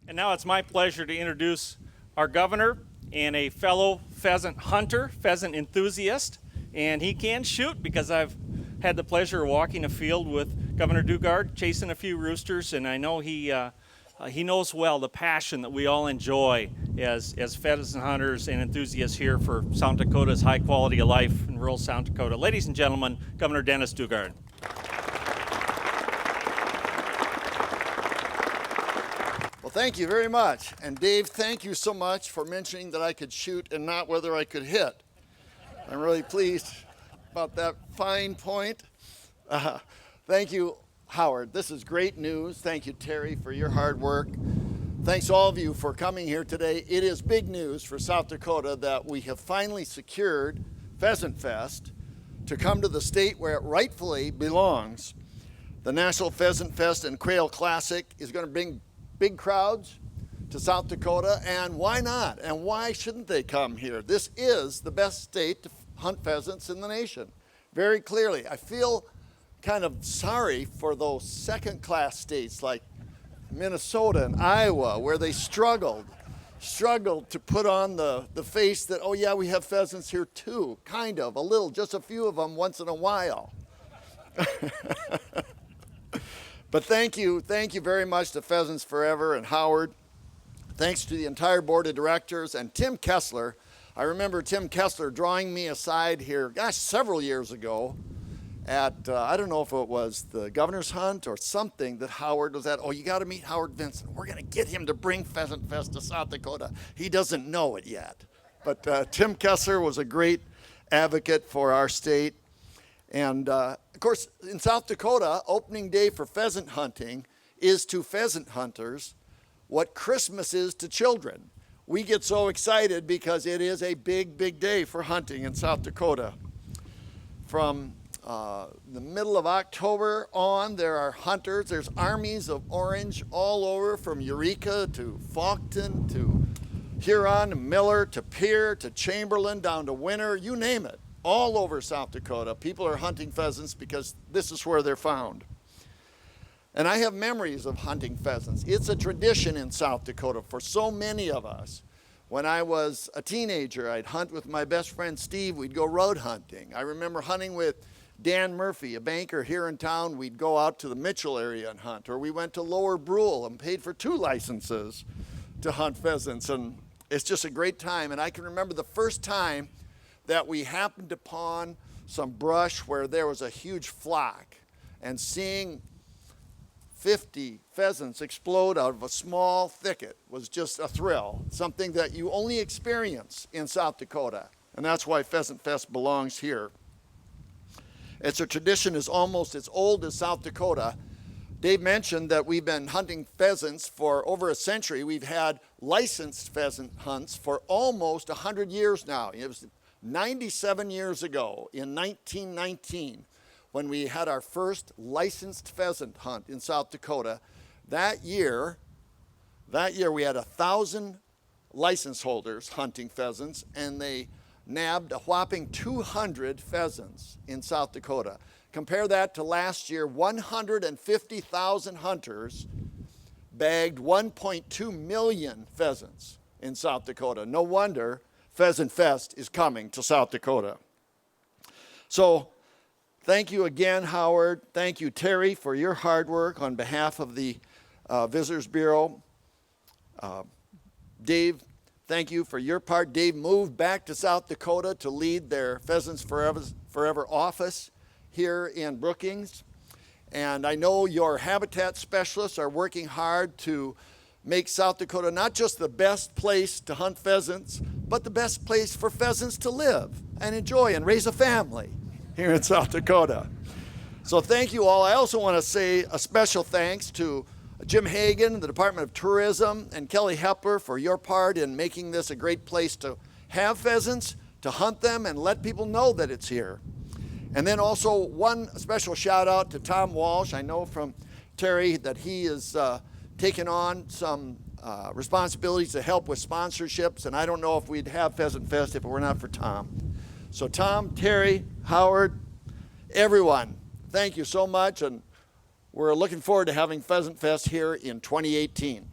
And now it's my pleasure to introduce our governor and a fellow pheasant hunter, pheasant enthusiast. And he can shoot because I've had the pleasure of walking a field with Governor Daugaard, chasing a few roosters, and I know he knows well the passion that we all enjoy as pheasant hunters and enthusiasts here for South Dakota's high quality of life in rural South Dakota. Ladies and gentlemen, Governor Dennis Daugaard. Well, thank you very much. And Dave, thank you so much for mentioning that I could shoot and not whether I could hit. I'm really pleased about that fine point. Thank you, Howard. This is great news. Thank you, Terry, for your hard work. Thanks all of you for coming here today. It is big news for South Dakota that we have finally secured Pheasant Fest to come to the state where it rightfully belongs. The National Pheasant Fest and Quail Classic is going to bring big crowds to South Dakota, and why not? And why shouldn't they come here? This is the best state to hunt pheasants in the nation, very clearly. I feel kind of sorry for those second-class states like Minnesota and Iowa, where they struggled to put on the face that, oh yeah, we have pheasants here too, kind of, a little, just a few of them once in a while. But thank you very much to Pheasants Forever and Howard. Thanks to the entire board of directors and Tim Kessler. I remember Tim Kessler drawing me aside here, gosh, several years ago at, I don't know if it was the governor's hunt or something that Howard was at. Oh, you got to meet Howard Vincent. We're going to get him to bring Pheasant Fest to South Dakota. He doesn't know it yet. But Tim Kessler was a great advocate for our state. And of course, in South Dakota, opening day for pheasant hunting is to pheasant hunters what Christmas is to children. We get so excited because it is a big, big day for hunting in South Dakota. From the middle of October on, there are hunters. There's armies of orange all over, from Eureka to Faulkton to Huron to Miller to Pierre to Chamberlain down to Winter, you name it. All over South Dakota, people are hunting pheasants because this is where they're found. And I have memories of hunting pheasants. It's a tradition in South Dakota for so many of us. When I was a teenager, I'd hunt with my best friend Steve. We'd go road hunting. I remember hunting with Dan Murphy, a banker here in town. We'd go out to the Mitchell area and hunt. Or we went to Lower Brule and paid for 2 licenses to hunt pheasants. And it's just a great time. And I can remember the first time that we happened upon some brush where there was a huge flock, and seeing 50 pheasants explode out of a small thicket was just a thrill, something that you only experience in South Dakota, and that's why Pheasant Fest belongs here. It's a tradition is almost as old as South Dakota. Dave mentioned that we've been hunting pheasants for over a century. We've had licensed pheasant hunts for almost 100 years now. It was 97 years ago, in 1919, when we had our first licensed pheasant hunt in South Dakota. That year we had 1,000 license holders hunting pheasants, and they nabbed a whopping 200 pheasants in South Dakota. Compare that to last year, 150,000 hunters bagged 1.2 million pheasants in South Dakota. No wonder Pheasant Fest is coming to South Dakota. So thank you again, Howard. Thank you, Terry, for your hard work on behalf of the Visitors Bureau. Dave, thank you for your part. Dave moved back to South Dakota to lead their Pheasants Forever office here in Brookings. And I know your habitat specialists are working hard to make South Dakota not just the best place to hunt pheasants, but the best place for pheasants to live and enjoy and raise a family here in South Dakota. So thank you all. I also want to say a special thanks to Jim Hagan, the Department of Tourism, and Kelly Hepler for your part in making this a great place to have pheasants, to hunt them, and let people know that it's here. And then also one special shout out to Tom Walsh. I know from Terry that he is taken on some responsibilities to help with sponsorships, and I don't know if we'd have Pheasant Fest if it were not for Tom. So Tom, Terry, Howard, everyone, thank you so much, and we're looking forward to having Pheasant Fest here in 2018.